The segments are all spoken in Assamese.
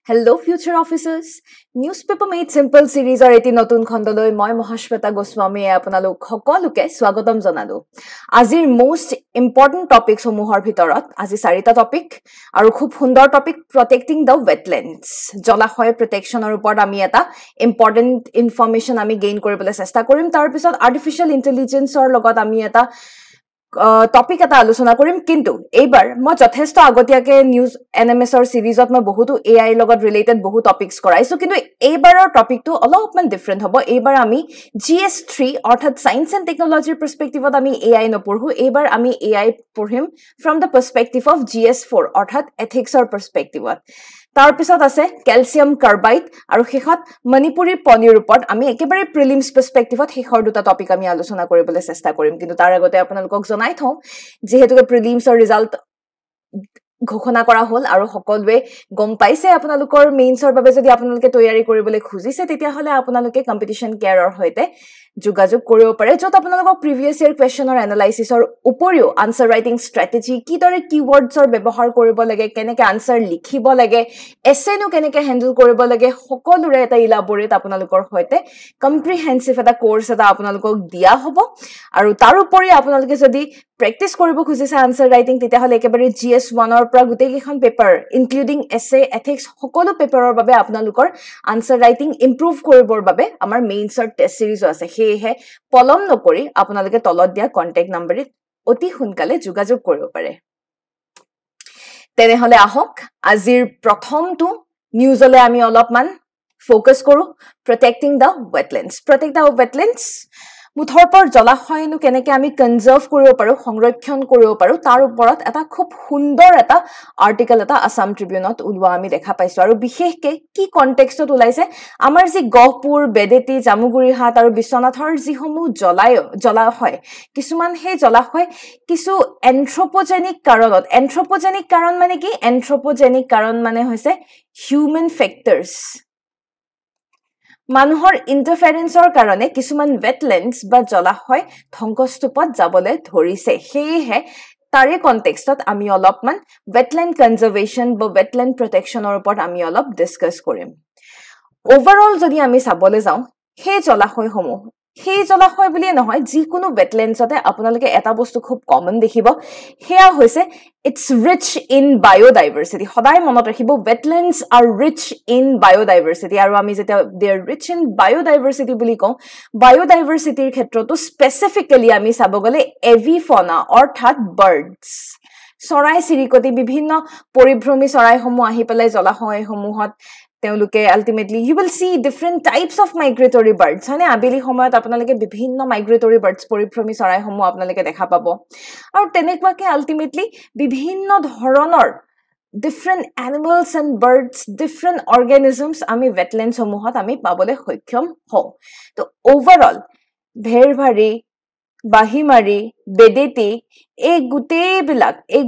Hello, future officers. Newspaper Made Simple series or eti notun khondoloi moi Mahashweta Goswami apunalok hokoluke swagatam janalo. Azir most important topics homuhor bhitorat azi sarita topic aru khub sundor topic protecting the wetlands. Jalahoy protection or upor ami eta important information ami gain koribole chesta korim tar pisot artificial intelligence or logot ami eta topic eta আলোচনা কৰিম কিন্তু এইবাৰ মই যথেষ্ট আগতিয়াকে নিউজ এনএমএছৰ সিৰিজত মই বহুতো এআই লগত ৰিলেটেড বহু টপিকস কৰাইছো কিন্তু এইবাৰৰ টপিকটো অলপমান ডিফাৰেন্ট হ'ব এইবাৰ আমি GS3 অৰ্থাৎ সায়েন্স এণ্ড টেকনলজিৰ পাৰ্সপেক্টিভত আমি এআই নপঢ়ো এইবাৰ আমি এআই পঢ়িম ফ্ৰম দ্য পাৰ্সপেক্টিভ অফ GS4 অৰ্থাৎ এথিক্সৰ পাৰ্সপেক্টিভত তাৰ পিছত আছে ক্যালসিয়াম কাৰ্বাইড আৰু শেষত মণিপুৰী পনীৰ ওপৰত আমি একেবাৰে প্ৰিলিমছ পাৰ্সপেক্টিভত শেষৰ দুটা টপিক আমি আলোচনা কৰিবলৈ চেষ্টা কৰিম কিন্তু তাৰ আগতে আপোনালোকক জনাই থওঁ যেহেতু প্ৰিলিমছৰ ৰিজাল্ট ঘোষণা কৰা হল আৰু সকলোৱে গম পাইছে আপোনালোকৰ মেইনছৰ বাবে যদি আপোনালোকে তৈয়াৰী কৰিবলৈ খুজিছে তেতিয়া হলে আপোনালোকে কম্পিটিশন কেয়াৰৰ হৈতে যোগাযোগ কৰিব পাৰে যত আপোনালোকক প্ৰিভিয়াস ইয়াৰ কোৱেশ্চনৰ এনালাইসিছৰ উপৰিও আনসাৰ ৰাইটিং ষ্ট্ৰেটেজি কিদৰে কিৱৰ্ডছৰ ব্যৱহাৰ কৰিব লাগে কেনেকৈ আনসাৰ লিখিব লাগে এছেনো কেনেকৈ হ্যান্ডল কৰিব লাগে সকলোৰে এটা ইলাবৰেট আপোনালোকৰ হৈতে কম্প্ৰিহেনসিভ এটা কোৰ্স এটা আপোনালোকক দিয়া হ'ব আৰু তাৰ উপৰি আপোনালোকে যদি প্ৰেক্টিস কৰিব খুজিছে আনসাৰ ৰাইটিং তেতিয়া হলে একেবাৰে GS1 ৰ পৰা গুটেই কেখন পেপাৰ ইনক্লুডিং এছে এথিক্স সকলো পেপাৰৰ বাবে আপোনালোকৰ আনসাৰ ৰাইটিং ইমপ্ৰুভ কৰিবৰ বাবে আমাৰ মেইনছৰ টেষ্ট সিৰিজ আছে হেহে পলম নকৰি আপোনালোকে তলত দিয়া কন্টাক্ট নম্বৰে অতি সোনকালে যোগাযোগ কৰিব পাৰে তেনেহলে আহক আজিৰ প্ৰথমটো নিউজলে আমি অলপমান ফোকাস কৰো protecting the wetlands মুথৰপৰ জলাশয়নো কেনেকৈ আমি কনজাৰ্ভ কৰিব পাৰো সংৰক্ষণ কৰিব পাৰো তাৰ ওপৰত এটা খুব সুন্দৰ এটা আৰ্টিকেল এটা আসাম ট্ৰিবিউনত উলোৱা আমি দেখা পাইছো আৰু বিশেষকৈ কি কনটেক্সটত উলাইছে আমাৰ যি গহপুৰ বেদেতি জামুগুৰিহাট আৰু বিশ্বনাথৰ যিসমূহ জলাশয় কিছুমান হে জলাশয় কিছু এন্থ্ৰোপোজেনিক কাৰণ মানে কি এন্থ্ৰোপোজেনিক কাৰণ মানে হৈছে হিউম্যান ফেক্টৰছ মানুহৰ ইন্টাৰফাৰেন্সৰ কাৰণে কিছুমান ওয়েটল্যান্ডস বা জলাশয় ধ্বংসস্তূপত যাবলৈ ধৰিছে হেহে তাৰে কনটেক্সটত আমি অলপমান ওয়েটল্যান্ড কনজাৰভেশন বা ওয়েটল্যান্ড প্ৰটেকচনৰ ওপৰত আমি অলপ ডিসকাস কৰিম ওভাৰঅল যদি আমি চাবলৈ যাওঁ সেই জলাশয় বুলিয়ে নহয় যিকোনো ওয়েটল্যান্ডসতে আপোনালোকে এটা বস্তু খুব কমন দেখিব হেয়া হৈছে it's rich in biodiversity সদায় মনত ৰাখিব wetlands are rich in biodiversity আৰু আমি যেটা they are rich in biodiversity বুলি কওঁ biodiversityৰ ক্ষেত্ৰতো স্পেসিফিক্যালি আমি চাব গলে avifauna অৰ্থাৎ birds চৰাই চিৰিকটি বিভিন্ন পৰিভ্ৰমী চৰাইসমূহ আহি পেলাই জলাশয়সমূহত তেওঁলোকে ultimately you will see different types of migratory birds মানে আবেলি সময়ত আপোনালোকে বিভিন্ন migratory birds পৰিভ্ৰমী চৰাইসমূহ আপোনালোকে দেখা পাব আৰু তেনেকুৱাকে ultimately বিভিন্ন ধৰণৰ different animals and birds different organisms আমি wetlands সমূহত আমি পাবলৈ সক্ষম হওঁ তো overall ভেৰভাৰী বাহিমাৰী বেদেতি এই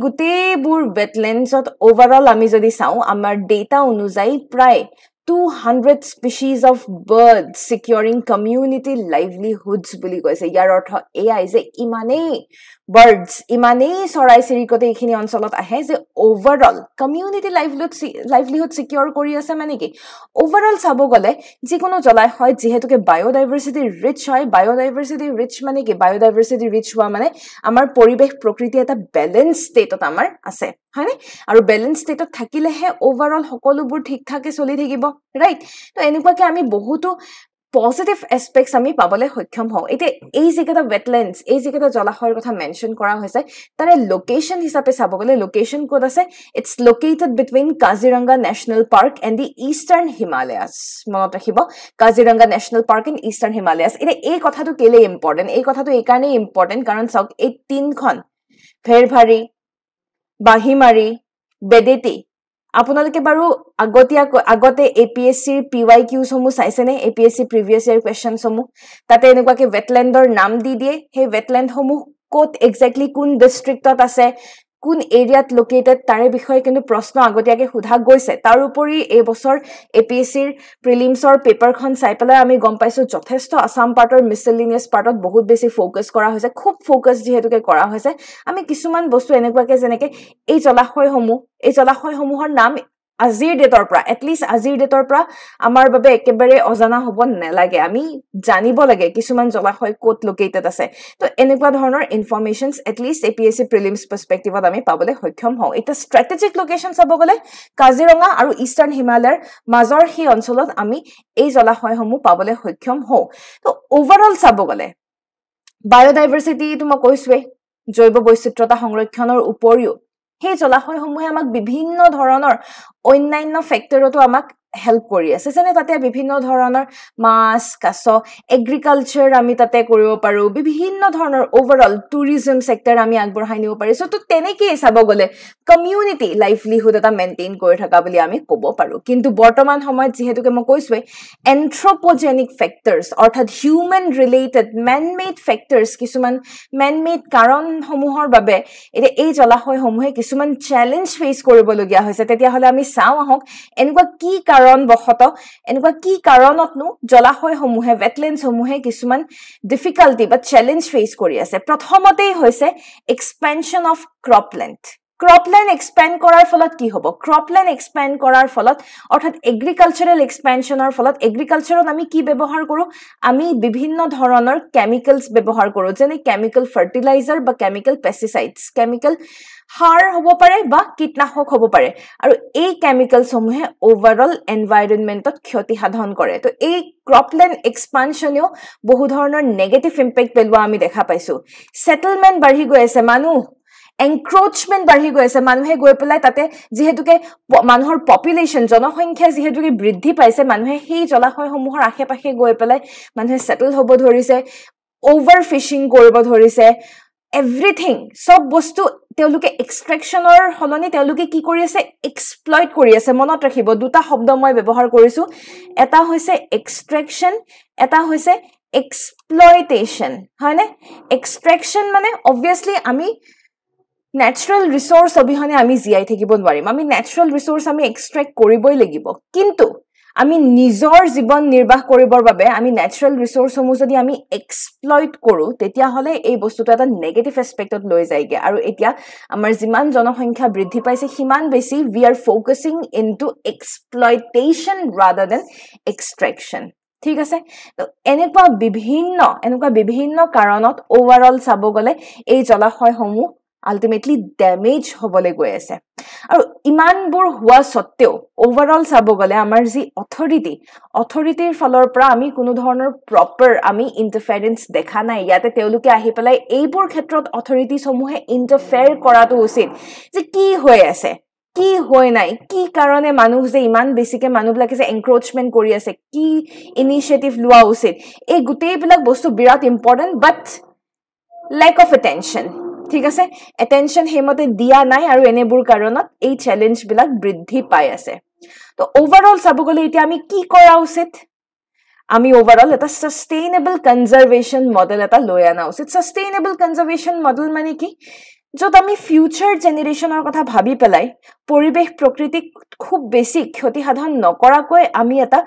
গুটেইবোৰ wetlandsত overall আমি যদি চাওঁ আমাৰ ডেটা অনুযায়ী প্ৰায় 200 species of birds securing community livelihoods বুলি কৈছে ইয়াৰ অৰ্থ এআই যে ইমানেই birds ইমানেই চৰাই চিৰিকটি এইখিনি অঞ্চলত আহে যে overall community livelihood secure কৰি আছে মানে কি overall চাব গলে যিকোনো জলাশয় যেহেতুকে biodiversity rich হয় biodiversity rich মানে কি biodiversity rich হোৱা মানে আমাৰ পৰিবেশ প্ৰকৃতি এটা balance stateত আমাৰ আছে হয়নে আৰু balance stateত থাকিলেহে overall সকলোবোৰ ঠিকঠাকে চলি থাকিব ৰাইট তো এনেকুৱাকে আমি বহুতো positive aspects আমি পাবলৈ সক্ষম হওঁ এতে এই যেটা wetlands এই যেটা জলাশয়ৰ কথা মেনশন কৰা হৈছে তাৰে লোকেশন হিচাপে চাব গলে লোকেশন কোড আছে it's located between Kaziranga National Park and the Eastern Himalayas মনত ৰাখিব Kaziranga National Park and Eastern Himalayas এতে এই কথাটো কেলে ইম্পৰ্টেন্ট এই কথাটো এই কাৰণে ইম্পৰ্টেন্ট কাৰণ চাওক এই তিনখন ভেৰভাৰী বাহিমাৰী বেদেতি আপোনালোকে বাৰু আগতে APSC ৰ PYQ সমূহ চাইছেনে APSC প্ৰিভিয়াস ইয়াৰ কোৱেশ্চন সমূহ তাতে এনেকুৱাকে ওয়েটল্যান্ডৰ নাম দি দিয়ে সেই ওয়েটল্যান্ড সমূহ কোত এক্স্যাক্টলি কোন ডিস্ট্ৰিক্টত আছে কোন এৰিয়াত লোকেটেড তাৰে বিষয়ে কিন্তু প্ৰশ্ন আগতিয়াকে সোধা গৈছে তাৰ উপৰি এই বছৰ APSC ৰ প্ৰিলিমছৰ পেপাৰখন চাই পেলাই আমি গম পাইছো যথেষ্ট আসাম পাৰ্টৰ মিসেলিনিয়াস পাৰ্টত বহুত বেছি ফোকাস কৰা হৈছে খুব ফোকাস যেহেতুকে কৰা হৈছে আমি কিছুমান বস্তু এনেকুৱাকে যেনেকে এই জলাশয়সমূহৰ নাম আজিৰ ডেটৰ পৰা এটলিষ্ট আজিৰ ডেটৰ পৰা আমাৰ বাবে একেবাৰে অজানা হ'ব নালাগে আমি জানিব লাগে কিছুমান জলাশয় ক'ত লোকেটেড আছে তো এনেকুৱা ধৰণৰ ইনফৰমেশনছ এটলিষ্ট এপিএসসি প্ৰিলিমছ পাৰ্সপেক্টিভত আমি পাবলৈ সক্ষম হওঁ এটা স্ট্ৰেটেজিক লোকেশন চাব গলে কাজিৰঙা আৰু ইষ্টাৰ্ণ হিমালয়ৰ মাজৰ সেই অঞ্চলত আমি এই জলাশয়সমূহ পাবলৈ সক্ষম হওঁ তো ওভাৰঅল চাব গলে বায়োডাইভাৰ্সিটি তো মই কৈছোৱে জৈৱ বৈচিত্ৰতা সংৰক্ষণৰ উপৰিও সেই জলাশয়সমূহে আমাক বিভিন্ন ধৰণৰ অন্যান্য ফেক্টৰতো আমাক হেল্প কৰি আছে যেনে তাতে বিভিন্ন ধৰণৰ মাছ কাছ এগ্ৰিকালচাৰ আমি তাতে কৰিব পাৰো বিভিন্ন ধৰণৰ ওভাৰঅল টুৰিজম সেক্টৰ আমি আগবঢ়াই নিব পাৰিছো তো তেনেকৈ চাব গলে কমিউনিটি লাইভলিহুড এটা মেইনটেইন কৰি থকা বুলি আমি ক'ব পাৰো কিন্তু বৰ্তমান সময়ত যেহেতুকে মই কৈছোৱে এন্থ্ৰোপোজেনিক ফেক্টৰছ অৰ্থাৎ human related man made factors কিছুমান ম্যান মেড কাৰণসমূহৰ বাবে এতিয়া এই জলাশয়সমূহে কিছুমান চ্যালেঞ্জ ফেস কৰিবলগীয়া হৈছে তেতিয়াহলে আমি চাওঁ আহক এনেকুৱা কি কাৰণ বহত এনেকুৱা কি কাৰণতনো জলাশয়সমূহে ওয়েটল্যান্ডসমূহে কিছুমান ডিফিকাল্টি বা চ্যালেঞ্জ ফেস কৰি আছে প্ৰথমতেই হৈছে এক্সপেনশন অফ ক্ৰপল্যান্ড এক্সপেন্ড কৰাৰ ফলত কি হ'ব ক্ৰপল্যান্ড এক্সপেন্ড কৰাৰ ফলত অৰ্থাৎ এগ্ৰিকালচাৰাল এক্সপেনশনৰ ফলত এগ্ৰিকালচাৰত আমি কি ব্যৱহাৰ কৰো আমি বিভিন্ন ধৰণৰ কেমিক্যালছ ব্যৱহাৰ কৰো যেনে কেমিক্যাল ফাৰ্টিলাইজাৰ বা কেমিক্যাল পেস্টিসাইডছ কেমিক্যাল হাৰ হ'ব পাৰে বা কীটনাশক হ'ব পাৰে আৰু এই কেমিক্যালছ সমূহে ওভাৰঅল এনভায়ৰনমেন্টত ক্ষতি সাধন কৰে তো এই ক্ৰপল্যান্ড এক্সপানশনেও বহু ধৰণৰ নেগেটিভ ইম্পেক্ট পেলোৱা আমি দেখা পাইছো সেটেলমেন্ট বাঢ়ি গৈ আছে মানুহ এনক্ৰোচমেন্ট বাঢ়ি গৈ আছে মানুহে গৈ পেলাই তাতে যেহেতুকে মানুহৰ পপুলেশন জনসংখ্যা যেহেতুকে বৃদ্ধি পাইছে মানুহে সেই জলাশয়সমূহৰ আশে-পাশে গৈ পেলাই মানুহে সেটেল হ'ব ধৰিছে ওভাৰ ফিশিং কৰিব ধৰিছে এভৰিথিং সব বস্তু তেওঁলোকে এক্সট্ৰেকশনৰ হলনি তেওঁলোকে কি কৰি আছে এক্সপ্লইট কৰি আছে মনত ৰাখিব দুটা শব্দ মই ব্যৱহাৰ কৰিছো এটা হৈছে এক্সট্ৰেকশন এটা হৈছে এক্সপ্লইটেশন হয়নে এক্সট্ৰেকশন মানে অবভিয়াসলি আমি ন্যাচাৰাল ৰিসোৰ্স অবিহনে আমি জিয়াই থাকিব নোৱাৰিম আমি ন্যাচাৰাল ৰিসোৰ্স আমি এক্সট্ৰেক্ট কৰিবই লাগিব কিন্তু আমি নিজৰ জীৱন নিৰ্বাহ কৰিবৰ বাবে আমি ন্যাচাৰাল ৰিসোৰ্সসমূহ যদি আমি এক্সপ্লইট কৰো তেতিয়া হলে এই বস্তুটো এটা নেগেটিভ এস্পেক্টত লৈ যায়গে আৰু এতিয়া আমাৰ যিমান জনসংখ্যা বৃদ্ধি পাইছে সিমান বেছি we are focusing into exploitation rather than extraction ঠিক আছে তো এনেকুৱা বিভিন্ন কাৰণত ওভাৰঅল চাব গলে এই জলাশয়সমূহ ultimately damage হবলে গৈ আছে আৰু ইমানবোৰ হোৱা সত্ত্বেও ওভাৰঅল চাব গলে আমাৰ যি অথৰিটিৰ ফলৰ পৰা আমি কোনো ধৰণৰ প্ৰপাৰ আমি ইন্টাৰফেৰেন্স দেখা নাই ইয়াতে তেওঁলোকে আহি পেলাই এইবোৰ ক্ষেত্ৰত অথৰিটিজ সমূহে ইন্টাৰফেয়াৰ কৰাটো উচিত যে কি হৈ আছে কি হৈ নাই কি কাৰণে মানুহ যে ইমান বেছিকে মানুহবিলাকে যে এনক্ৰোচমেন্ট কৰি আছে কি ইনিশিয়েটিভ লোৱা উচিত এই গোটেইবিলাক বস্তু বিৰাট important but lack of attention ঠিক আছে এটেনশন হেমতে দিয়া নাই আৰু এনেবোৰ কাৰণত এই চ্যালেঞ্জ বিলাক বৃদ্ধি পাই আছে তো ওভাৰঅল চাব গলে এতিয়া আমি কি কৰা উচিত আমি ওভাৰঅল এটা সাস্টেইনেবল কনজাৰভেশন মডেল এটা লৈ আনা উচিত সাস্টেইনেবল কনজাৰভেশন মডেল মানে কি যত আমি ফিউচাৰ জেনাৰেশনৰ কথা ভাবি পেলাই পৰিবেশ প্ৰকৃতিক খুব বেছি ক্ষতি সাধন নকৰাকৈ আমি এটা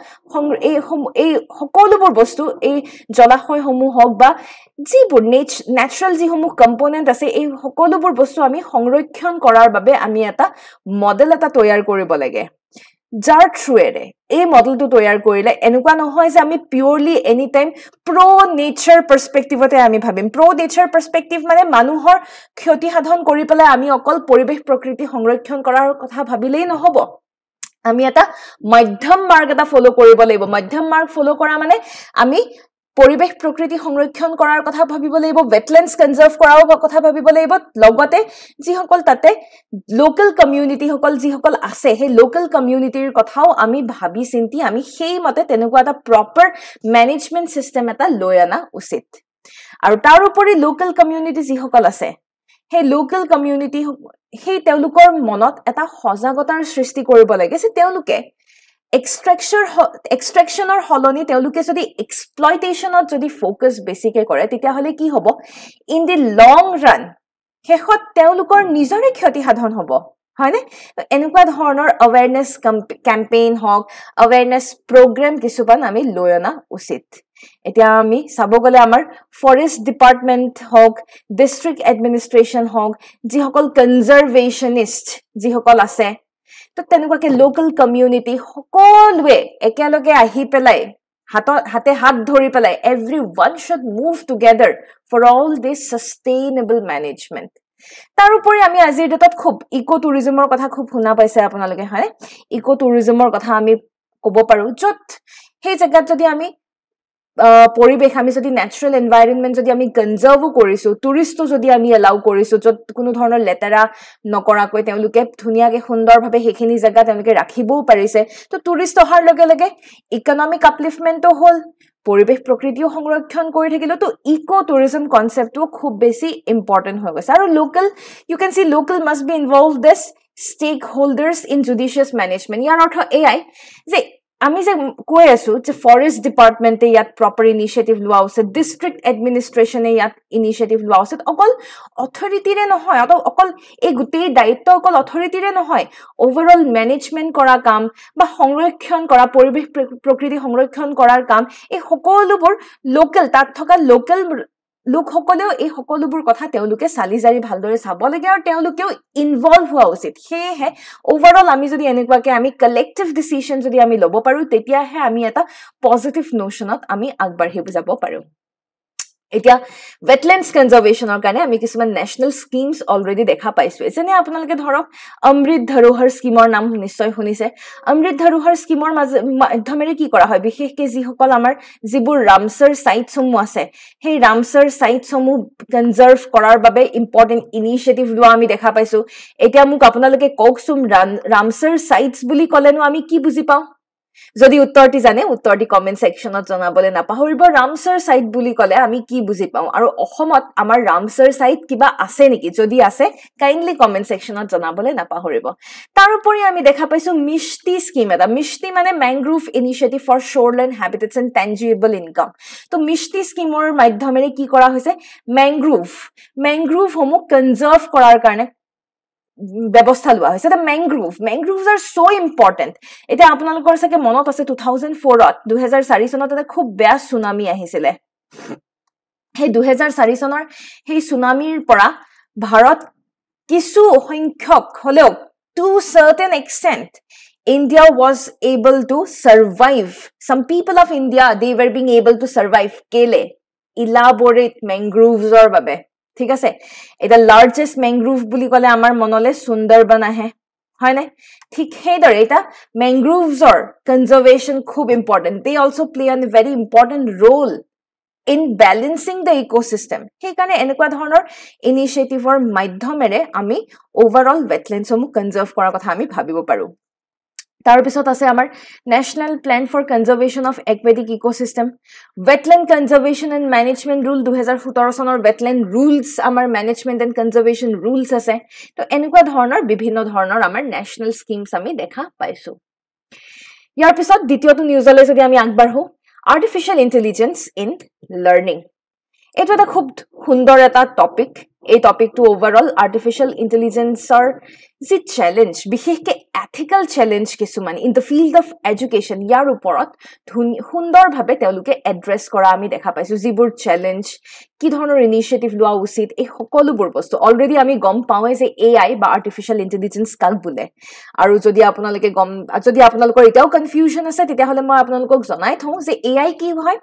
এই সকলোবোৰ বস্তু এই জলাশয়সমূহ হওক বা যিবোৰ ন্যাচাৰাল যিসমূহ কম্পোনেন্ট আছে এই সকলোবোৰ বস্তু আমি সংৰক্ষণ কৰাৰ বাবে আমি এটা মডেল এটা তৈয়াৰ কৰিব লাগে যাৰ থ্ৰুৰে এই মডেলটো তৈয়াৰ কৰিলে এনেকুৱা নহয় যে আমি পিওৰলি এনি টাইম প্ৰো নেচাৰ পাৰ্সপেক্টিভতে আমি ভাবিম প্ৰো নেচাৰ পাৰ্সপেক্টিভ মানে মানুহৰ ক্ষতি সাধন কৰি পেলাই আমি অকল পৰিবেশ প্ৰকৃতি সংৰক্ষণ কৰাৰ কথা ভাবিলেই নহব আমি এটা মধ্যম মাৰ্গ এটা ফলো কৰিব লাগিব মধ্যম মাৰ্গ ফলো কৰা মানে আমি পৰিবেশ প্ৰকৃতি সংৰক্ষণ কৰাৰ কথা ভাবিব লাগিব ওয়েটল্যান্ডস কনজাৰ্ভ কৰাৰ কথা ভাবিব লাগিব লগতে যিসকল তাতে লোকাল কমিউনিটি সকল যিসকল আছে সেই লোকাল কমিউনিটিৰ কথাও আমি ভাবি চিন্তি আমি সেই মতে তেনেকুৱা এটা প্ৰপাৰ মেনেজমেন্ট সিস্টেম এটা লৈ আনা উচিত আৰু তাৰ উপৰি লোকাল কমিউনিটি যিসকল আছে সেই লোকাল কমিউনিটি সেই তেওঁলোকৰ মনত এটা সজাগতাৰ সৃষ্টি কৰিব লাগে যে তেওঁলোকে এক্সট্ৰেকশনৰ হলনি তেওঁলোকে যদি এক্সপ্লইটেশনত যদি ফোকাস বেছিকে কৰে তেতিয়া হলে কি হ'ব ইন দি লং ৰান হেখত তেওঁলোকৰ নিজৰে ক্ষতি সাধন হ'ব হয়নে এনেকুৱা ধৰণৰ অৱেৰনেস কেম্পেইন হওক অৱেৰনেস প্ৰগ্ৰাম কিছুমান আমি লৈ আনা উচিত এতিয়া আমি চাব গলে আমাৰ ফৰেষ্ট ডিপাৰ্টমেন্ট হওক ডিস্ট্ৰিক্ট এডমিনিষ্ট্ৰেচন হওক যিসকল কনজাৰভেশনিষ্ট যিসকল আছে তো তেনেকুৱাকে লোকেল কমিউনিটি সকলোৱে একেলগে আহি পেলাই হাতে হাত ধৰি পেলাই everyone should move together for all this sustainable management. তাৰ উপৰি আমি আজিৰ ডেটত খুব ইকো টুৰিজমৰ কথা খুব শুনা পাইছে আপোনালোকে হয় ইকো টুৰিজমৰ কথা আমি ক'ব পাৰো য'ত সেই জায়গাত যদি আমি পৰিবেশ আমি যদি ন্যাচাৰাল এনভায়ৰনমেন্ট যদি আমি কনজাৰ্ভ কৰিছো টুৰিষ্টও যদি আমি এলাউ কৰিছো য'ত কোনো ধৰণৰ লেতেৰা নকৰাকৈ তেওঁলোকে ধুনীয়াকে সুন্দৰভাৱে হেখিনি জায়গা তেওঁলোকে ৰাখিবও পাৰিছে তো টুৰিষ্ট অহাৰ লগে লগে ইকনমিক আপলিফমেন্টও হ'ল পৰিবেশ প্ৰকৃতিও সংৰক্ষণ কৰি থাকিলো তো ইকো টুৰিজম কনসেপ্টটো খুব বেছি ইম্পৰ্টেন্ট হৈ গৈছে আৰু local you can see local must be involve this stakeholders in judicious management ইয়াৰ অৰ্থ এআই যে আমি যে কৈ আছো যে ফৰেষ্ট ডিপাৰ্টমেন্টে ইয়াত প্ৰপাৰ ইনিশিয়েটিভ লোৱা আছে ডিস্ট্ৰিক্ট এডমিনিষ্ট্ৰেচনে ইয়াত ইনিশিয়েটিভ লোৱা আছে অকল অথৰিটিৰে নহয় অকল এই গোটেই দায়িত্ব অকল অথৰিটিৰে নহয় ওভাৰঅল মেনেজমেন্ট কৰা কাম বা সংৰক্ষণ কৰা পৰিবেশ প্ৰকৃতি সংৰক্ষণ কৰাৰ কাম এই সকলোবোৰ লোকেল তাত থকা লোকেল লোকসকলেও এই সকলোবোৰ কথা তেওঁলোকে চালিজাৰি ভালদৰে চাব লাগে আৰু তেওঁলোকেও ইনভলভ হোৱা উচিত সেয়েহে ওভাৰঅল আমি যদি এনেকুৱাকে আমি কালেক্টিভ ডিসিশন যদি আমি ল'ব পাৰো তেতিয়াহে আমি এটা পজিটিভ নোশনত আমি আগবাঢ়ি যাব পাৰো এতিয়া wetlands conservationৰ কাৰণে আমি কিছুমান নেশনাল স্কিমছ অলৰেডি দেখা পাইছো যেনে আপোনালোকে ধৰক অমৃত ধৰোহৰ স্কিমৰ নাম নিশ্চয় শুনিছে অমৃত ধৰোহৰ স্কিমৰ মাধ্যমেৰে কি কৰা হয় বিশেষকৈ যিসকল আমাৰ যিবোৰ ৰামসাৰ সাইটসমূহ আছে সেই ৰামসাৰ সাইটসমূহ কনজাৰ্ভ কৰাৰ বাবে ইম্পৰ্টেন্ট ইনিশিয়েটিভ লোৱা আমি দেখা পাইছো এতিয়া মোক আপোনালোকে কওকচোন ৰামসাৰ সাইটছ বুলি ক'লেনো আমি কি বুজি পাওঁ যদি উত্তৰটি জানে উত্তৰটি কমেন্ট সেকশনত জনাবলে নাপাহৰিব ৰামসাৰ সাইট বুলি ক'লে আমি কি বুজি পাওঁ আৰু অসমত আমাৰ ৰামসাৰ সাইট কিবা আছে নেকি যদি আছে কাইন্ডলি কমেন্ট সেকশনত জনাবলে নাপাহৰিব তাৰ উপৰি আমি দেখা পাইছো মিষ্টি স্কিম এটা মিষ্টি মানে mangrove initiative for shoreline habitats and tangible income তো মিষ্টি স্কিমৰ মাধ্যমেৰে কি কৰা হৈছে ম্যানগ্ৰোভ সমূহ কনজাৰ্ভ কৰাৰ কাৰণে ব্যৱস্থা লোৱা হৈছে the mangroves are so important এটা আপোনালোকৰ সাকে মনত আছে 2004 2004 চনত এটা খুব বেয়া সুনামি আহিছিল সেই 2004 চনৰ সেই সুনামিৰ পৰা ভাৰত কিছু সংখ্যক হলেও to certain extent India was able to survive some people of India they were being able to survive kele elaborate mangroves or babe ঠিক আছে এটা লাৰ্জেষ্ট ম্যানগ্ৰোভ বুলি ক'লে আমাৰ মনলে সুন্দৰবন আহে হয় না ঠিক হেদৰে এটা ম্যানগ্ৰোভছৰ কনজাৰ্ভেশন খুব important they also play a very important role in balancing the ecosystem সেই কাৰণে এনেকুৱা ধৰণৰ ইনিশিয়েটিভৰ মাধ্যমেৰে আমি ওভাৰঅল wetlandsসমূহ কনজাৰ্ভ কৰাৰ কথা আমি ভাবিব পাৰো তাৰ পিছত আছে আমাৰ national plan for conservation of aquatic ecosystem wetland conservation and management rule 2017 চনৰ wetland rules আমাৰ management and conservation rules আছে তো এনেকুৱা ধৰণৰ বিভিন্ন ধৰণৰ আমাৰ নেশনাল স্কিমছ আমি দেখা পাইছো ইয়াৰ পিছত দ্বিতীয়টো নিউজলৈ যদি আমি আগবাঢ়ো আৰ্টিফিশিয়াল ইন্টেলিজেন্স ইন লাৰ্নিং এটা এটা খুব সুন্দৰ এটা টপিক এই টপিকটো ওভাৰঅল আৰ্টিফিশিয়াল ইন্টেলিজেন্সৰ যি চ্যালেঞ্জ বিশেষকৈ এথিক্যাল চ্যালেঞ্জ কিছুমান in the field of education ইয়াৰ ওপৰত সুন্দৰভাৱে তেওঁলোকে এড্ৰেছ কৰা আমি দেখা পাইছো যিবোৰ চ্যালেঞ্জ কি ধৰণৰ ইনিশিয়েটিভ লোৱা উচিত এই সকলোবোৰ বস্তু অলৰেডি আমি গম পাওঁৱে যে এআই বা আৰ্টিফিশিয়াল ইন্টেলিজেন্স কাক বোলে আৰু যদি আপোনালোকৰ এতিয়াও কনফিউজন আছে তেতিয়াহ'লে মই আপোনালোকক জনাই থওঁ যে এআই কি হয়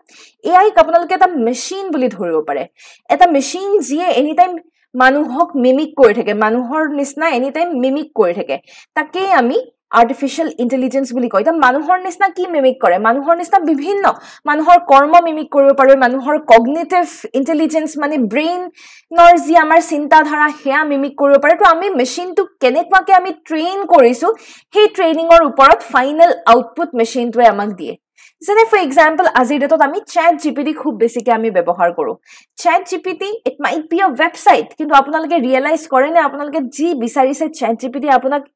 এআইক আপোনালোকে এটা মেচিন বুলি ধৰিব পাৰে এটা মেচিন যিয়ে এনি টাইম মানুহক মিমিক কৰি থাকে মানুহৰ নিচিনা এনি টাইম মিমিক কৰি থাকে তাকেই আমি আৰ্টিফিশিয়াল ইন্টেলিজেন্স বুলি কয় এটা মানুহৰ নিচিনা কি মিমিক কৰে মানুহৰ নিচিনা বিভিন্ন মানুহৰ কৰ্ম মিমিক কৰিব পাৰে মানুহৰ কগনিটিভ ইন্টেলিজেন্স মানে ব্ৰেইনৰ যি আমাৰ চিন্তাধাৰা হেয়া মিমিক কৰিব পাৰে তো আমি মেচিনটো কেনেকুৱাকে আমি ট্ৰেইন কৰিছো সেই ট্ৰেইনিঙৰ ওপৰত ফাইনেল আউটপুট মেচিনটোৱে আমাক দিয়ে যেনে ফৰ এক্সাম্পল আজিৰ ডেটত আমি চ্যাট জিপিটি খুব বেছিকে আমি ব্যৱহাৰ কৰো chat GPT it might be a website কিন্তু আপোনালোকে ৰিয়েলাইজ কৰে নে আপোনালোকে যি বিচাৰিছে চ্যাট জিপিটি আপোনাক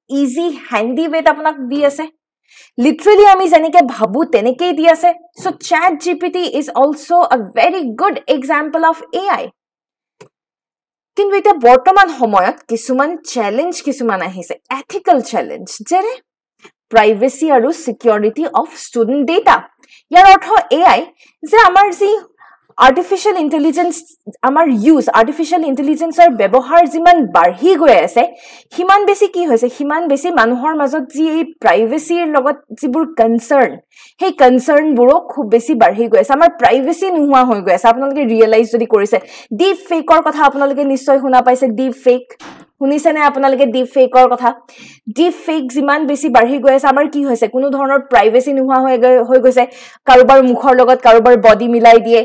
ইজি হ্যান্ডি ৱেত আপোনাক দি আছে লিটাৰেলি আমি যেনেকে ভাবু তেনেকেই দি আছে so chat GPT is also a very good example of AI কিন্তু এটা বৰ্তমান সময়ত কিছুমান চ্যালেঞ্জ কিছুমান আহিছে এথিক্যাল চ্যালেঞ্জ যেনে privacy আৰু security of student data ইয়াৰ অৰ্থ AI যে আমাৰ যি আৰ্টিফিশিয়াল ইন্টেলিজেন্স আমাৰ ইউজ আৰ্টিফিশিয়াল ইন্টেলিজেন্সৰ ব্যৱহাৰ যিমান বাঢ়ি গৈ আছে সিমান বেছি কি হৈছে সিমান বেছি মানুহৰ মাজত যি এই প্ৰাইভেচিৰ লগত যিবোৰ কনসাৰ্ন সেই কনসাৰ্নবোৰো খুব বেছি বাঢ়ি গৈ আছে আমাৰ প্ৰাইভেচি নোহোৱা হৈ গৈ আছে আপোনালোকে ৰিয়েলাইজ যদি কৰিছে ডিপ ফেকৰ কথা আপোনালোকে নিশ্চয় শুনা পাইছে ডিপ ফেক শুনিছে নে আপোনালোকে ডিপ ফেকৰ কথা ডিপ ফেক যিমান বেছি বাঢ়ি গৈ আছে আমাৰ কি হৈছে কোনো ধৰণৰ প্ৰাইভেচি নোহোৱা হৈ গৈছে কাৰোবাৰ মুখৰ লগত কাৰোবাৰ বডি মিলাই দিয়ে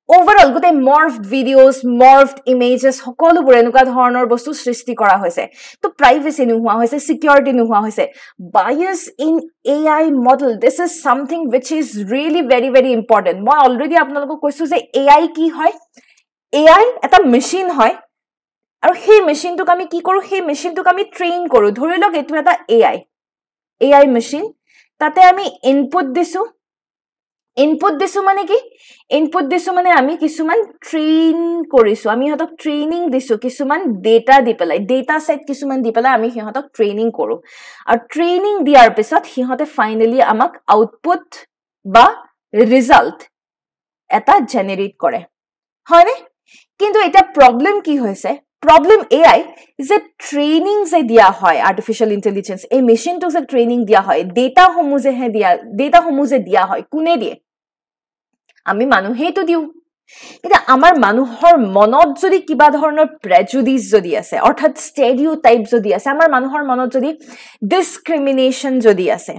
overall gote morphed videos morphed images সকলোবোৰ এনেকুৱা ধৰণৰ বস্তু সৃষ্টি কৰা হৈছে তো privacy নোহোৱা হৈছে security নোহোৱা হৈছে bias in AI model this is something which is really very very important মই already আপোনালোকক কৈছো যে AI কি হয় AI এটা মেচিন হয় আৰু সেই মেচিনটোক আমি কি কৰো সেই মেচিনটোক আমি ট্ৰেইন কৰো ধৰি লওক এটো এটা AI মেচিন তাতে আমি ইনপুট দিছো মানে কি ইনপুট দিছো মানে আমি কিছুমান ট্ৰেইন কৰিছো আমি হতক ট্ৰেইনিং দিছো কিছুমান ডেটা দি পেলাই ডেটা সেট কিছুমান দি পেলাই আমি হতক ট্ৰেইনিং কৰো আৰু ট্ৰেইনিং দিয়াৰ পিছত হিহতে ফাইনালি আমাক আউটপুট বা ৰিজাল্ট এটা জেনাৰেট কৰে হয়নে কিন্তু এটা প্ৰবলেম কি হৈছে problem AI যে ট্ৰেইনিং যে দিয়া হয় আৰ্টিফিশিয়াল ইন্টেলিজেন্স এই মেচিনটো যে ট্ৰেইনিং দিয়া হয় ডেটা সমূহ যে দিয়া হয় কোনে দিয়ে আমি মানুহেইটো দিও এটা আমাৰ মানুহৰ মনত যদি কিবা ধৰণৰ প্ৰেজুডিস যদি আছে অৰ্থাৎ স্টেৰিঅটাইপ যদি আছে আমাৰ মানুহৰ মনত যদি ডিসক্ৰিমিনেশন যদি আছে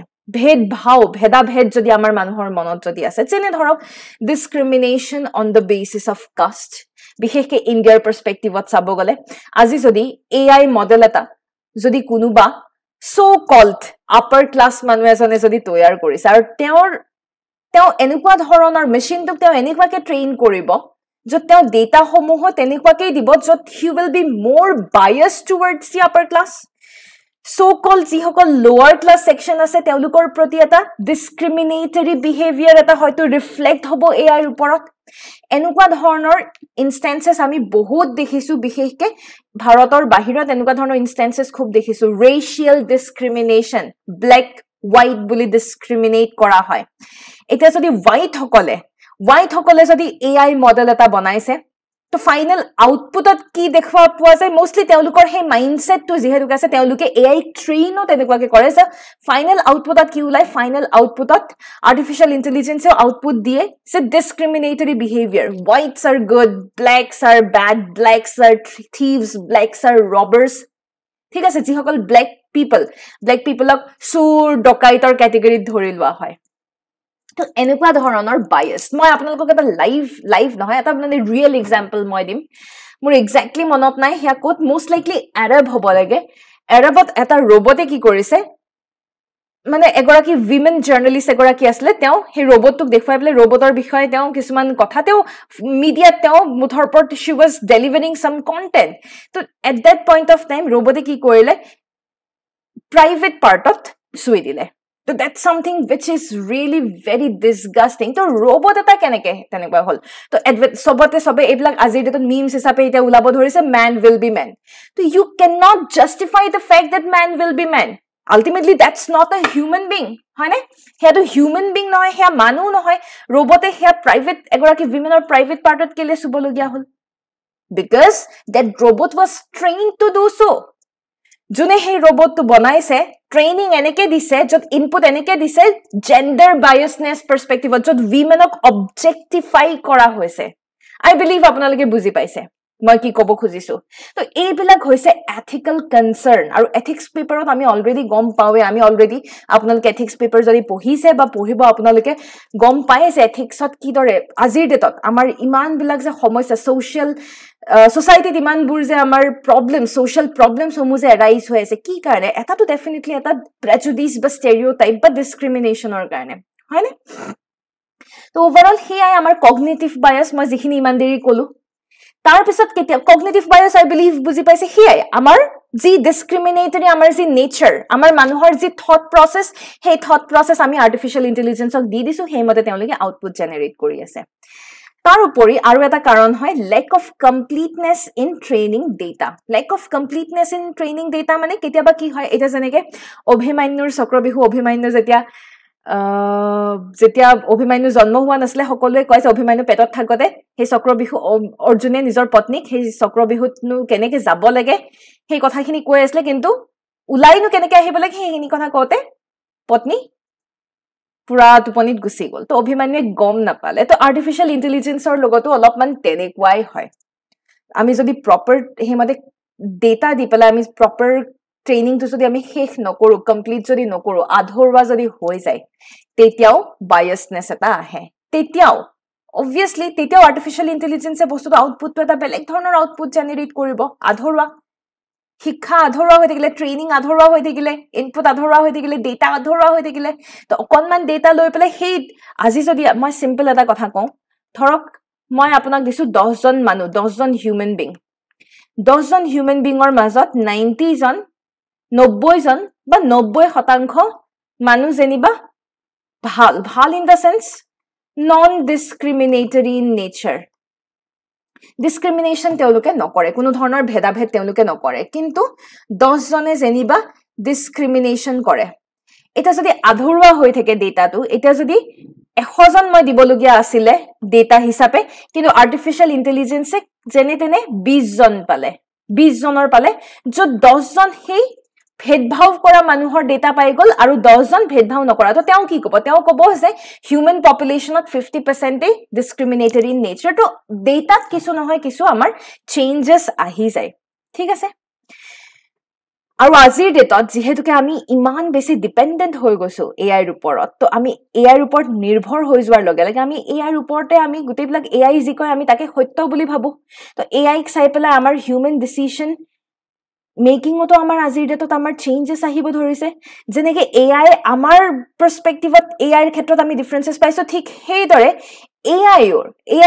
ভেদাভেদ যদি আমাৰ মানুহৰ মনত যদি আছে যেনে ধৰক discrimination on the basis of caste বিশেষকৈ ইণ্ডিয়াৰ পাৰ্সপেক্টিভত চাব গলে আজি যদি AI মডেল এটা যদি কোনোবা সো কল্ড আপাৰ ক্লাস মানুহ এজনে যদি তৈয়াৰ কৰিছে আৰু তেওঁ এনেকুৱা ধৰণৰ মেচিনটোক তেওঁ এনেকুৱাকে ট্ৰেইন কৰিব যত তেওঁ ডেটা সমূহ তেনেকুৱাকে দিব যত হি উইল বি মোৰ বায়াসড টুৱাৰ্ডছ দি আপাৰ ক্লাস so called যিসকল লোৱাৰ ক্লাস সেকশন আছে তেওঁলোকৰ প্ৰতি এটা ডিসক্ৰিমিনেটৰি বিহেভিয়াৰ এটা হয়তো ৰিফ্লেক্ট হ'ব AI ৰ ওপৰত এনেকুৱা ধৰণৰ ইনস্টেন্সেস আমি বহুত দেখিছো বিশেষকৈ ভাৰতৰ বাহিৰত এনেকুৱা ধৰণৰ ইনস্টেন্সেস খুব দেখিছো ৰেচিয়েল ডিসক্ৰিমিনেশন ব্ল্যাক হোৱাইট বুলি ডিসক্ৰিমিনেট কৰা হয় এটা যদি হোৱাইট হকলে যদি AI মডেল এটা বনাইছে তো ফাইনাল আউটপুটত কি দেখুৱা পোৱা যায় মোস্টলি তেওঁলোকৰ হে মাইন্ডসেট তো যেহেতু আছে তেওঁলোকে AI ট্ৰেইনো তেনেকুৱাকে কৰে যে ফাইনাল আউটপুটত কি ওলাই ফাইনাল আউটপুটত আৰ্টিফিশিয়াল ইন্টেলিজেন্সে আউটপুট দিয়ে যে discriminatory behaviour whites are good blacks are bad blacks are thieves blacks are robbers ঠিক আছে যিসকল ব্ল্যাক পিপলক চুৰ ডকাইতৰ ক্যাটেগৰীত ধৰি লোৱা হয় তো এনেকুৱা ধৰণৰ বায়াস মই আপোনালোকক এটা লাইভ নহয় এটা মানে ৰিয়েল এক্সাম্পল মই দিম মোৰ এক্স্যাক্টলি মনত নাই হিয়া কোট মোস্ট লাইকলি আৰব হ'ব লাগে আৰবত এটা ৰবটে কি কৰিছে মানে এগৰাকী উইমেন জাৰ্নালিষ্ট এগৰাকী আছিল তেওঁ হে ৰবটক দেখুৱাই পেলাই ৰবটৰ বিষয়ে তেওঁ কিছুমান কথা তেওঁ মিডিয়াত তেওঁ মুঠৰ ওপৰত she was delivering some content তো at that point of time ৰবটে কি কৰিলে প্ৰাইভেট পাৰ্টত সুই দিলে So that's something which is really very disgusting. So robot eta keneke tenekwa hol. So sobe eblak azir detot memes hisabe eta ulabo dhorise man will be man. So you cannot justify the fact that man will be man. Ultimately that's not a human being. Hoine? He to human being nohoy, he manu nohoy. Robote he private egoraki women or private partot kele subologia hol. Because that robot was trained to do so. June he robot to bonaise training eneke dise jot input eneke dise gender biasness perspective jot women ok objectify kora hoise I believe apnaloke buzi paise মই কি কব খুজিছো তো এইবিলাক হৈছে ethical concern আৰু ethics paperত আমি অলৰেডি গম পাওৱে আমি অলৰেডি আপোনালোকে ethics paper যদি পঢ়িছে বা পঢ়িব আপোনালোকে গম পাইছে ethicsত কি দৰে আজিৰ ডেটত আমাৰ ইমান বিলাক যে সমস্যা social society ইমান বুৰ যে আমাৰ problem social problems সমূহ যে arise হৈ আছে কি কাৰণে এটা তো definitely এটা prejudice বা stereotype বা discriminationৰ কাৰণে হয়নে তো overall হি আমাৰ cognitive bias মই যিখিনি ইমান দেৰি কলো তাৰ পিছত কেতিয়া cognitive bias I believe বুজি পাইছে হিয়াই আমাৰ জি discriminatory আমাৰ জি nature আমাৰ মানুহৰ জি thought process সেই thought process আমি artificial intelligence ক দি দিছো হেমতে তেওঁলোকে আউটপুট জেনাৰেট কৰি আছে তাৰ উপৰি আৰু এটা কাৰণ হয় lack of completeness in training data মানে কেতিয়াবা কি হয় এটা জনেকে অভিমান্যুৰ চক্ৰবিহু অভিমান্যু যেতিয়া যেতিয়া অভিমান্যু জন্ম হোৱা নাছিলে সকলোৱে কয় যে অভিমান্যু পেটত থাকোতে সেই চক্ৰবিহু অৰ্জুনে নিজৰ পত্নীক সেই চক্ৰবিহুতনো কেনেকে যাব লাগে সেই কথাখিনি কৈ আছিলে কিন্তু উলাইনো কেনেকে আহিব লাগে সেইখিনি কথা কওঁতে পত্নী পুৰা টোপনিত গুচি গ'ল তো অভিমান্যুৱে গম নাপালে তো আৰ্টিফিচিয়েল ইণ্টেলিজেন্সৰ লগতো অলপমান তেনেকুৱাই হয় আমি যদি প্ৰপাৰ সেইমতে ডেটা দি পেলাই আমি প্ৰপাৰ ট্ৰেইনিংটো যদি আমি শেষ নকৰো কমপ্লিট যদি নকৰো আধৰুৱা যদি হৈ যায় তেতিয়াও বায়াসনেছ এটা আহে তেতিয়াও অবভিয়াছলি তেতিয়াও আৰ্টিফিচিয়েল ইণ্টেলিজেন্সে বস্তুটো আউটপুটটো এটা বেলেগ ধৰণৰ আউটপুট জেনেৰেট কৰিব আধৰুৱা শিক্ষা আধৰুৱা হৈ থাকিলে ট্ৰেইনিং আধৰুৱা হৈ থাকিলে ইনপুট আধৰুৱা হৈ থাকিলে ডেটা আধৰুৱা হৈ থাকিলে তো অকণমান ডেটা লৈ পেলাই সেই আজি যদি মই চিম্পল এটা কথা কওঁ ধৰক মই আপোনাক দিছো 10 জন মানুহ 10 জন হিউমেন বিং 10 জন হিউমেন বিঙৰ মাজত 90 জন 90 জন বা 90% মানুহ যেনিবা ভাল ভাল in the sense non discriminatory in nature discrimination তেওঁলোকে নকৰে কোনো ধৰণৰ ভেদাভেদ তেওঁলোকে নকৰে কিন্তু 10 জনে যেনিবা ডিসক্ৰিমিনেশন কৰে এটা যদি আধৰুৱা হৈ থাকে ডেটাটো এটা যদি 100 জন মই দিবলগীয়া আছিলে ডেটা হিচাপে কিন্তু আৰ্টিফিচিয়েল ইন্টেলিজেন্সে যেনে তেনে 20 জন পালে 20 জনৰ পালে য'ত 10 জন সেই ভেদভাৱ কৰা মানুহৰ ডেটা পাই গ'ল আৰু 10 জন ভেদভাৱ নকৰা তো তেওঁ কি ক'ব তেওঁ ক'ব যে হিউমেন পপুলেশনত 50% ডিসক্ৰিমিনেটৰী ইন নেচাৰ তো ডেটাত কিছু নহয় কিছু আমাৰ চেঞ্জেস আহি যায় ঠিক আছে আৰু আজিৰ ডেটত যেহেতুকে আমি ইমান বেছি ডিপেন্ডেন্ট হৈ গৈছো এআই ৰ ওপৰত তো আমি এআই ৰ ওপৰত নিৰ্ভৰ হৈ যোৱাৰ লগে লগে আমি এআই ৰ ওপৰতে আমি গোটেইবিলাক এআই যি কয় আমি তাকে সত্য বুলি ভাবো তো এআই ক চাই পেলাই আমাৰ হিউমেন ডিসিশন মেকিংতো আমাৰ আজিৰ ডেটত আমাৰ চেঞ্জেস আহিব ধৰিছে যেনেকে এআই আমাৰ পাৰ্সপেক্টিভত এআই ৰ ক্ষেত্ৰত আমি ডিফাৰেন্সেস পাইছো ঠিক সেইদৰে এআই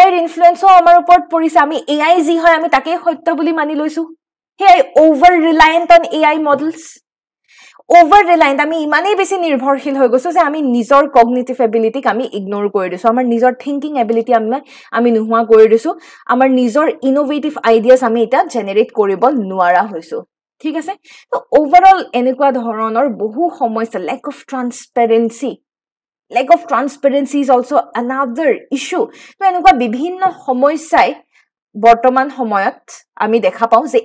ৰ ইনফ্লুৱেন্সও আমাৰ ওপৰত পৰিছে আমি এআই যি হয় আমি তাকে সত্য বুলি মানি লৈছো Hey, over reliant on AI models. Over reliant. আমি ইমানেই বেছি নিৰ্ভৰশীল হৈ গৈছো যে আমি নিজৰ কগনিটিভ এবিলিটিক আমি ইগনোৰ কৰি দিছো আমাৰ নিজৰ থিংকিং এবিলিটি আমি নোহোৱা কৰি দিছো আমাৰ নিজৰ ইনোভেটিভ আইডিয়াস আমি এটা জেনাৰেট কৰিব নোৱাৰা হৈছো ঠিক আছে তো ওভাৰঅল এনেকুৱা ধৰণৰ বহু সমস্যা lack of transparency is also another issue তো এনেকুৱা বিভিন্ন সমস্যাই বৰ্তমান সময়ত আমি দেখা পাওঁ যে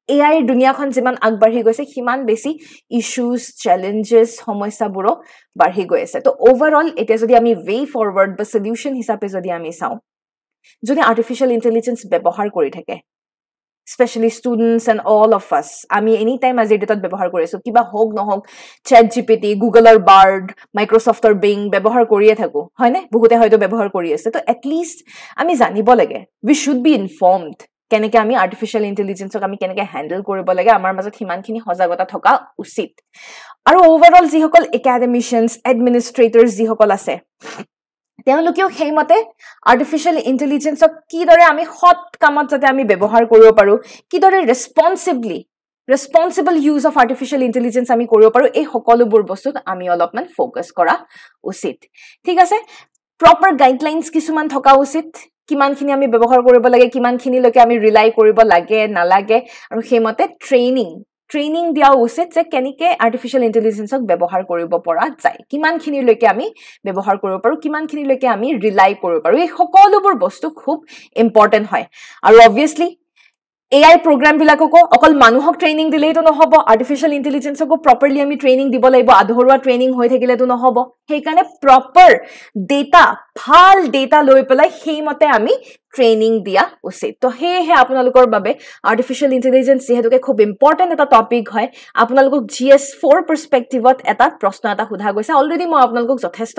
এআই দুনিয়াখন যিমান আগবাঢ়ি গৈছে সিমান বেছি ইস্যুজ চ্যালেঞ্জেস সমস্যাবোৰো বাঢ়ি গৈ আছে তো ওভাৰঅল এটা যদি আমি ৱে ফৰৱাৰ্ড বা সলিউশন হিচাপে যদি আমি চাওঁ যদি আৰ্টিফিচিয়েল ইন্টেলিজেন্স ব্যৱহাৰ কৰি থাকে specially students and all of us আমি এনি টাইম আজি ডেটাত ব্যৱহাৰ কৰিছো কিবা হোক নহক চ্যাট জিপিটি গুগলৰ বাৰ্ড মাইক্ৰোসফটৰ বিং ব্যৱহাৰ কৰিয়ে থাকো হয়নে বহুতে হয়তো ব্যৱহাৰ কৰি আছে তো এট লিষ্ট আমি জানিব লাগে উই শুড বি ইনফৰ্মড কেনেকে আমি আৰ্টিফিচিয়েল ইন্টেলিজেন্সক আমি কেনেকে হ্যান্ডল কৰিব লাগে আমাৰ মাজত হিমানখিনি সজাগতা থকা উচিত আৰু ওভাৰঅল যি সকল একাডেমিশিয়ানস এডমিনিষ্ট্ৰেটৰস যি সকল আছে তেওঁলোকেও সেইমতে আৰ্টিফিচিয়েল ইন্টেলিজেন্সক কিদৰে আমি হট কামত যাতে আমি ব্যৱহাৰ কৰিব পাৰো কিদৰে ৰেসপন্সিবল ইউজ অফ আৰ্টিফিচিয়েল ইন্টেলিজেন্স আমি কৰিব পাৰো এই সকলোবোৰ বস্তুত আমি অলপমান ফোকাস কৰা উচিত ঠিক আছে প্ৰপাৰ গাইডলাইনস কিছুমান থকা উচিত কিমানখিনি আমি ব্যৱহাৰ কৰিব লাগে কিমানখিনি লৈকে আমি ৰিলাই কৰিব লাগে নালাগে আৰু সেইমতে ট্ৰেইনিং দিয়া উচিত যে কেনেকে আৰ্টিফিচিয়েল ইন্টেলিজেন্সক ব্যৱহাৰ কৰিব পৰা যায় কিমানখিনি লৈকে আমি ব্যৱহাৰ কৰিব পাৰো কিমানখিনি লৈকে আমি ৰিলাই কৰিব পাৰো এই সকলোবোৰ বস্তু খুব ইম্পৰ্টেন্ট হয় আৰু অবভিয়াসলি AI program বিলাককো অকল মানুহক ট্ৰেইনিং দিলেইতো নহব আৰ্টিফিচিয়েল ইন্টেলিজেন্সকো প্ৰপাৰলি আমি ট্ৰেইনিং দিব লাগিব আধৰুৱা ট্ৰেইনিং হৈ থাকিলেতো নহব সেইকাৰণে প্ৰপাৰ ডেটা ভাল ডেটা লৈ পেলাই সেইমতে আমি ট্ৰেইনিং দিয়া উচিত তো হেহে আপোনালোকৰ বাবে আৰ্টিফিচিয়েল ইন্টেলিজেন্স যেহেতুকে খুব ইম্পৰ্টেন্ট এটা টপিক হয় আপোনালোকক GS4 পাৰ্সপেক্টিভত এটা প্ৰশ্ন এটা সোধা গৈছে অলৰেডি মই আপোনালোকক যথেষ্ট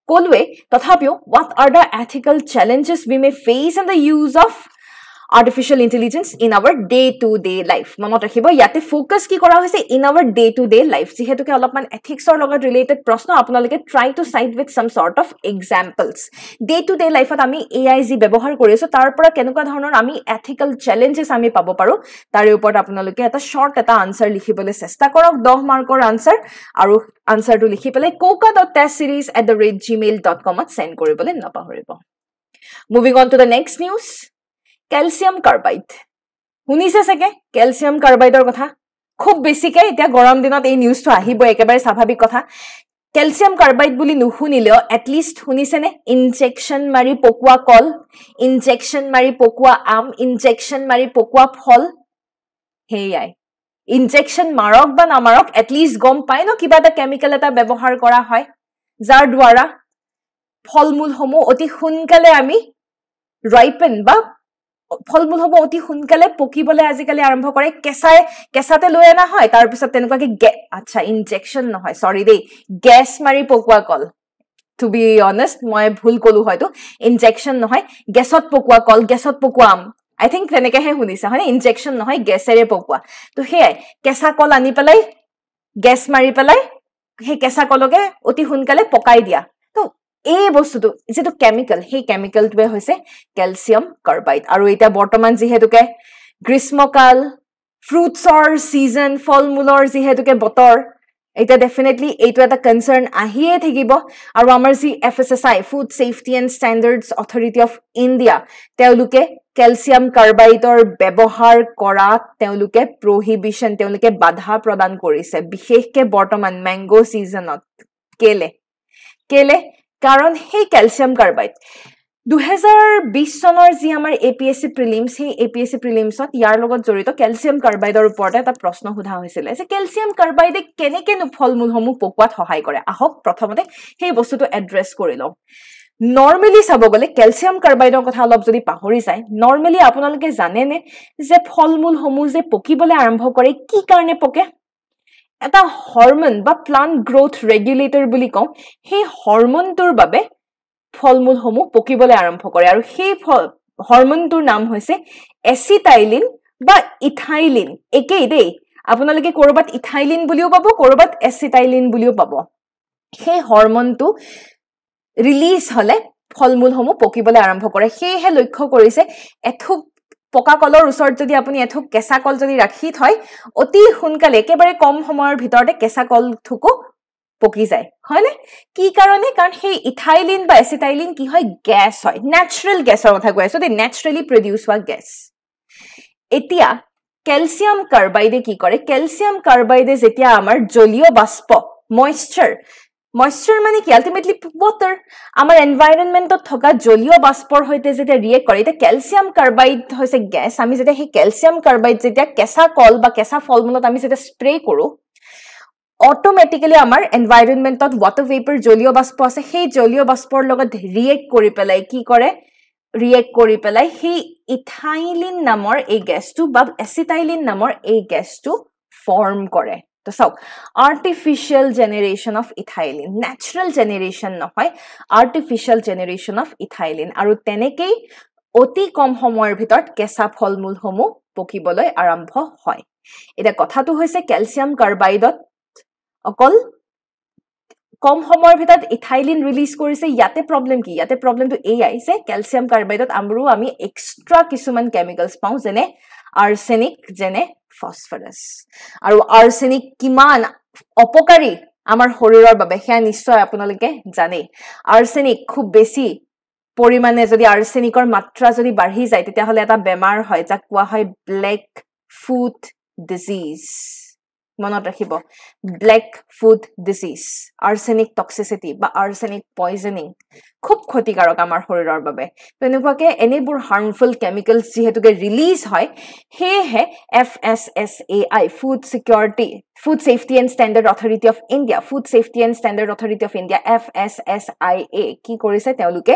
কলৱে তথাপিও what are the ethical challenges we may face in the use of artificial intelligence in our day-to-day life. মনত ৰাখিব ইয়াতে ফোকাস কি কৰা হৈছে in our day-to-day life. যেহেতুকে অলপমান ethicsৰ লগত ৰিলেটেড প্ৰশ্ন আপোনালোকে try to cite with some sort of examples. Day-to-day lifeত আমি AI যি ব্যৱহাৰ কৰিছো তাৰ পৰা কেনেকুৱা ধৰণৰ আমি ethical challenges আমি পাব পাৰো তাৰ ওপৰত আপোনালোকে এটা short এটা আনসাৰ লিখিবলৈ চেষ্টা কৰক 10 মাৰ্কৰ আনসাৰ আৰু আনসাৰটো লিখি পেলাই koka.testseries@gmail.com ত সেন্ড কৰিবলৈ নাপাহৰিব. Moving on to the next news. Calcium carbide শুনিছে চাগে ক্যালসিয়াম কাৰ্বাইডৰ কথা খুব বেছিকে এতিয়া গৰম দিনত এই নিউজটো আহিব একেবাৰে স্বাভাৱিক কথা ক্যালসিয়াম কাৰ্বাইড বুলি নুশুনিলেও এটলিষ্ট শুনিছেনে ইনজেকশন মাৰি পকুৱা কল ইনজেকশন মাৰি পকুৱা আম ইনজেকশন মাৰি পকুৱা ফল হেয়াই ইনজেকশন মাৰক বা নামাৰক এটলিষ্ট গম পায় ন কিবা এটা কেমিকেল এটা ব্যৱহাৰ কৰা হয় যাৰ দ্বাৰা ফলমূল সমূহ অতি সোনকালে আমি ৰাইপেন বা ফলমূল সমূহ অতি সোনকালে পকিবলৈ আজিকালি আৰম্ভ কৰে কেঁচাতে লৈ আনা হয় তাৰ পিছত তেনেকুৱাকে আচ্ছা ইনজেকশন নহয় সৰি দেই গেছ মাৰি পকুৱা কল টু বি অনেষ্ট মই ভুল কলো হয়তো ইনজেকশন নহয় গেছত পকুৱা কল গেছত পকুৱা আম I think তেনেকেহে শুনিছা হয় ইনজেকশন নহয় গেছেৰে পকুৱা তো হেয়াই কেঁচা কল আনি পেলাই গেছ মাৰি পেলাই সেই কেঁচা কলকে অতি সোনকালে পকাই দিয়া তো এই বস্তুটো যেটো কেমিকেল সেই কেমিকেলটোৱে হৈছে ক্যালসিয়াম কাৰ্বাইড আৰু এটা বৰ্তমান যিহেতুকে গ্ৰীষ্মকাল ফ্ৰুটছৰ সিজন ফলমূলৰ যিহেতুকে বতৰ এটা ডেফিনেটলি এইটো এটা কনসাৰ্ন আহিয়ে থাকিব আৰু আমাৰ যি FSSAI food safety and standards authority of India তেওঁলোকে ক্যালসিয়াম কাৰ্বাইডৰ ব্যৱহাৰ কৰা তেওঁলোকে প্ৰহিবিশন তেওঁলোকে বাধা প্ৰদান কৰিছে বিশেষকৈ বৰ্তমান ম্যাঙ্গো সিজনত কেলে কাৰণ সেই ক্যালসিয়াম কাৰ্বাইড 2020 চনৰ যি আমাৰ APSC প্ৰিলিমছ সেই APSC প্ৰিলিমছত ইয়াৰ লগত জড়িত ক্যালসিয়াম কাৰ্বাইডৰ ওপৰত এটা প্ৰশ্ন সোধা হৈছিল যে ক্যালসিয়াম কাৰ্বাইডে কেনেকৈ ফলমূলসমূহ পকোৱাত সহায় কৰে আহক প্ৰথমতে সেই বস্তুটো এড্ৰেছ কৰি লওঁ নৰ্মেলি চাব গলে ক্যালসিয়াম কাৰ্বাইডৰ কথা অলপ যদি পাহৰি যায় নৰ্মেলি আপোনালোকে জানেনে যে ফলমূলসমূহ যে পকিবলৈ আৰম্ভ কৰে কি কাৰণে পকে এটা হৰমন বা প্লান্ট গ্ৰোথ ৰেগুলেটৰ বুলি কওঁ সেই হৰমনটোৰ বাবে ফলমূলসমূহ পকিবলৈ আৰম্ভ কৰে আৰু সেই হৰমনটোৰ নাম হৈছে এচিটাইলিন বা ইথাইলিন একেই দেই আপোনালোকে কৰবাত ইথাইলিন বুলিও পাব কৰবাত এচিটাইলিন বুলিও পাব সেই হৰমনটো ৰিলিজ হলে ফলমূলসমূহ পকিবলৈ আৰম্ভ কৰে সেয়েহে লক্ষ্য কৰিছে এথুক পকা কলৰ ওচৰত যদি আপুনি এথুক কেঁচা কল যদি ৰাখি থয় অতি সোনকালে একেবাৰে কম সময়ৰ ভিতৰতে কেঁচা কল থুকো পকি যায় হয়নে কি কাৰণে কাৰণ সেই ইথাইলিন বা এচিটাইলিন কি হয় গ্যাস হয় ন্যাচাৰাল গ্যাসৰ কথা কৈ আছো দে ন্যাচাৰালি প্ৰডিউস হোৱা গ্যাস এতিয়া ক্যালসিয়াম কাৰ্বাইডে কি কৰে ক্যালসিয়াম কাৰ্বাইডে যেতিয়া আমাৰ জলীয় বাষ্প ময়েশ্চাৰ মানে কি আলটিমেটলি ওয়াটাৰ আমাৰ এনভাইৰনমেন্টত থকা জলীয় বাষ্পৰ হৈতে যেতিয়া ৰিয়েক্ট কৰে এটা ক্যালসিয়াম কাৰ্বাইড হৈছে গ্যাস আমি যেতিয়া সেই ক্যালসিয়াম কাৰ্বাইড যেতিয়া কেঁচা কল বা কেঁচা ফলমূলত আমি যেতিয়া স্প্ৰে কৰো অটোমেটিক্যালি আমাৰ এনভাইৰনমেন্টত ওয়াটাৰ ভেপাৰ জলীয় বাষ্প আছে সেই জলীয় বাষ্পৰ লগত ৰিয়েক্ট কৰি পেলাই কি কৰে ৰিয়েক্ট কৰি পেলাই সেই ইথাইলিন নামৰ এই গ্যাসটো বা এচিটাইলিন নামৰ এই গ্যাসটো ফৰ্ম কৰে তো চাওক আৰ্টিফিশিয়াল জেনাৰেশন অফ ইথাইলিন ন্যাচাৰাল জেনাৰেশন নহয় আৰ্টিফিশিয়াল জেনাৰেশন অফ ইথাইলিন আৰু তেনেকেই অতি কম সময়ৰ ভিতৰত কেঁচা ফলমূলসমূহ পকিবলৈ আৰম্ভ হয় এটা কথাটো হৈছে ক্যালসিয়াম কাৰ্বাইডত অকল কম সময়ৰ ভিতৰত ইথাইলিন ৰিলিজ কৰিছে ইয়াতে প্ৰবলেম কি ইয়াতে প্ৰবলেমটো এই আহিছে ক্যালসিয়াম কাৰ্বাইডত আমি এক্সট্ৰা কিছুমান কেমিকেলছ পাওঁ যেনে আৰ্ছেনিক যেনে ফসফৰাছ আৰু আৰ্ছেনিক কিমান অপকাৰী আমাৰ শৰীৰৰ বাবে হেয়া নিশ্চয় আপোনালোকে জানে আৰ্ছেনিক খুব বেছি পৰিমাণে যদি আৰ্ছেনিকৰ মাত্ৰা যদি বাঢ়ি যায় তেতিয়া হলে এটা বেমাৰ হয় যাক কোৱা হয় ব্লেক ফুট ডিজিজ মনত ৰাখিব black foot disease arsenic toxicity বা আৰ্ছেনিক পয়জনিং খুব ক্ষতিকাৰক আমাৰ শৰীৰৰ বাবে তেনেকুৱাকে এনেবোৰ হাৰ্মফুল কেমিকেলছ যেহেতুকে ৰিলিজ হয় হেহে FSSAI food safety and standard authority of India food safety and standard authority of India FSSAI কি কৰিছে তেওঁলোকে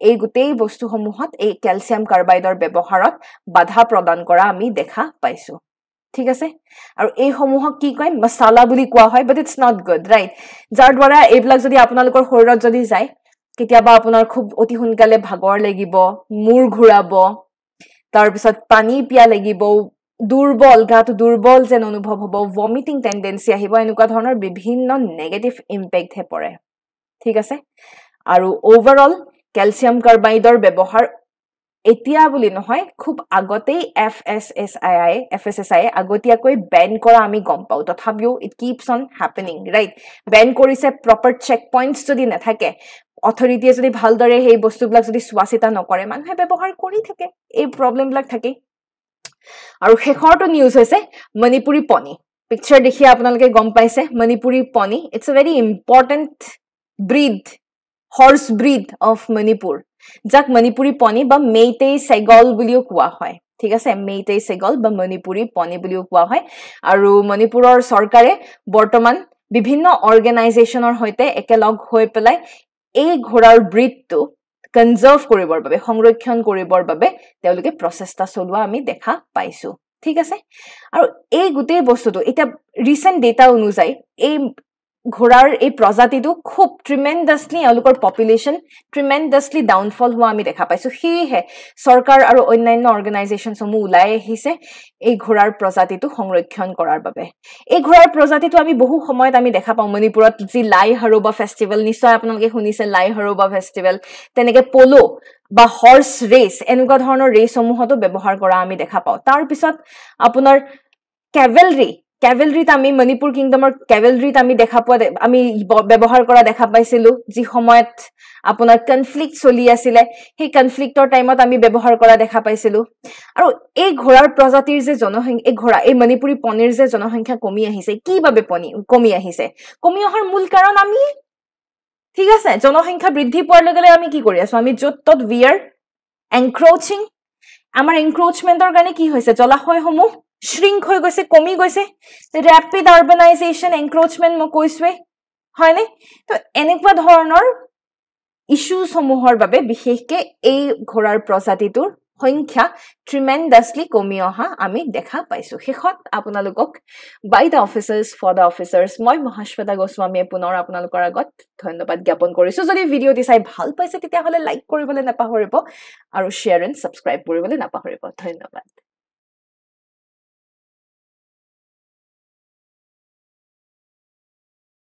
এই গোটেই বস্তুসমূহত এই ক্যালসিয়াম কাৰ্বাইডৰ ব্যৱহাৰত বাধা প্ৰদান কৰা আমি দেখা পাইছো ঠিক আছে আৰু এই সমূহক কি কয় মছলা বুলি কোৱা হয় বাট ইটস নট গুড ৰাইট যাৰ দ্বাৰা এইবিলাক যদি আপোনালোকৰ শৰীৰত যদি যায় কেতিয়াবা আপোনাৰ খুব অতি সোনকালে ভাগৰ লাগিব মূৰ ঘূৰাব তাৰ পিছত পানী পিয়া লাগিব দুৰ্বল গাটো দুৰ্বল যেন অনুভৱ হ'ব ভমিটিং টেন্ডেন্সি আহিব এনেকুৱা ধৰণৰ বিভিন্ন নেগেটিভ ইম্পেক্ট হে পৰে ঠিক আছে আৰু ওভাৰঅল ক্যালসিয়াম কাৰ্বাইডৰ ব্যৱহাৰ এতিয়া বুলি নহয় খুব আগতেই FSSAI আগতীয়াকৈ বেন কৰা আমি গম পাও তথাপিও it keeps on happening right Ben কৰিছে প্ৰপাৰ চেক পইণ্টছ যদি নাথাকে অথৰিটিয়ে যদি ভালদৰে সেই বস্তুবিলাক যদি চোৱাচিতা নকৰে মানুহে ব্যৱহাৰ কৰি থাকে এই প্ৰবলেমবিলাক থাকে আৰু শেষৰটো নিউজ হৈছে মণিপুৰী পনী পিকচাৰ দেখি আপোনালোকে গম পাইছে Manipuri pony it's a very important breed horse breed of Manipur যাক মণিপুৰী পনি বা মেইটেই চেগল বুলিও কোৱা হয় ঠিক আছে মেইটেই চেগল বা মণিপুৰী পনি বুলিও কোৱা হয় আৰু মণিপুৰৰ চৰকাৰে বৰ্তমান বিভিন্ন অৰ্গেনাইজেশ্যনৰ সৈতে একেলগ হৈ পেলাই এই ঘোঁৰাৰ ব্ৰিডটো কনজাৰ্ভ কৰিবৰ বাবে সংৰক্ষণ কৰিবৰ বাবে তেওঁলোকে প্ৰচেষ্টা চলোৱা আমি দেখা পাইছো ঠিক আছে আৰু এই গোটেই বস্তুটো এটা ৰিসেন্ট ডেটা অনুযায়ী এই ঘোঁৰাৰ এই প্ৰজাতিটো খুব ট্ৰিমেন্ডাছলি এওঁলোকৰ পপুলেশ্যন ট্ৰিমেন্ডাছলি ডাউনফল হোৱা আমি দেখা পাইছো সেয়েহে চৰকাৰ আৰু অন্যান্য অৰ্গেনাইজেশ্যনসমূহ ওলাই আহিছে এই ঘোঁৰাৰ প্ৰজাতিটো সংৰক্ষণ কৰাৰ বাবে এই ঘোঁৰাৰ প্ৰজাতিটো আমি বহু সময়ত আমি দেখা পাওঁ মণিপুৰত যি লাই হাৰোবা ফেষ্টিভেল নিশ্চয় আপোনালোকে শুনিছে লাই হাৰোবা ফেষ্টিভেল তেনেকে পলো বা হৰ্স ৰেচ এনেকুৱা ধৰণৰ ৰেচসমূহতো ব্যৱহাৰ কৰা আমি দেখা পাওঁ তাৰ পিছত আপোনাৰ কেভেলৰীত আমি মণিপুৰ কিংডমৰ কেভেলৰীত আমি দেখা পোৱা আমি ব্যৱহাৰ কৰা দেখা পাইছিলো যি সময়ত আপোনাৰ কনফ্লিক্ট চলি আছিলে সেই কনফ্লিক্টৰ টাইমত আমি ব্যৱহাৰ কৰা দেখা পাইছিলো আৰু এই ঘোঁৰাৰ প্ৰজাতিৰ যে জনসংখ্যা এই ঘোঁৰা এই মণিপুৰী পনিৰ যে জনসংখ্যা কমি আহিছে কিভাৱে কমি আহিছে কমি অহাৰ মূল কাৰণ আমি ঠিক আছে জনসংখ্যা বৃদ্ধি পোৱাৰ লগে লগে আমি কি কৰি আছো আমি য'ত ত'ত উই আৰ এনক্ৰোচিং আমাৰ এনক্ৰোচমেন্টৰ কাৰণে কি হৈছে জলাশয়সমূহ শ্ৰিংক হৈ গৈছে কমি গৈছে ৰেপিড আৰবানাইজেশ্যন এনক্ৰোচমেন্ট মই কৈছোৱে হয়নে তো এনেকুৱা ধৰণৰ ইস্যুসমূহৰ বাবে বিশেষকে এই ঘোঁৰাৰ প্ৰজাতিটোৰ সংখ্যা ট্ৰিমেন্ডাছলি কমি অহা আমি দেখা পাইছো শেষত আপোনালোকক by the officers for the officers মই মহাশ্বেতা গোস্বামীয়ে পুনৰ আপোনালোকৰ আগত ধন্যবাদ জ্ঞাপন কৰিছো যদি ভিডিঅ'টি চাই ভাল পাইছে তেতিয়াহ'লে লাইক কৰিবলৈ নাপাহৰিব আৰু শ্বেয়াৰ এণ্ড ছাবস্ক্ৰাইব কৰিবলৈ নাপাহৰিব ধন্যবাদ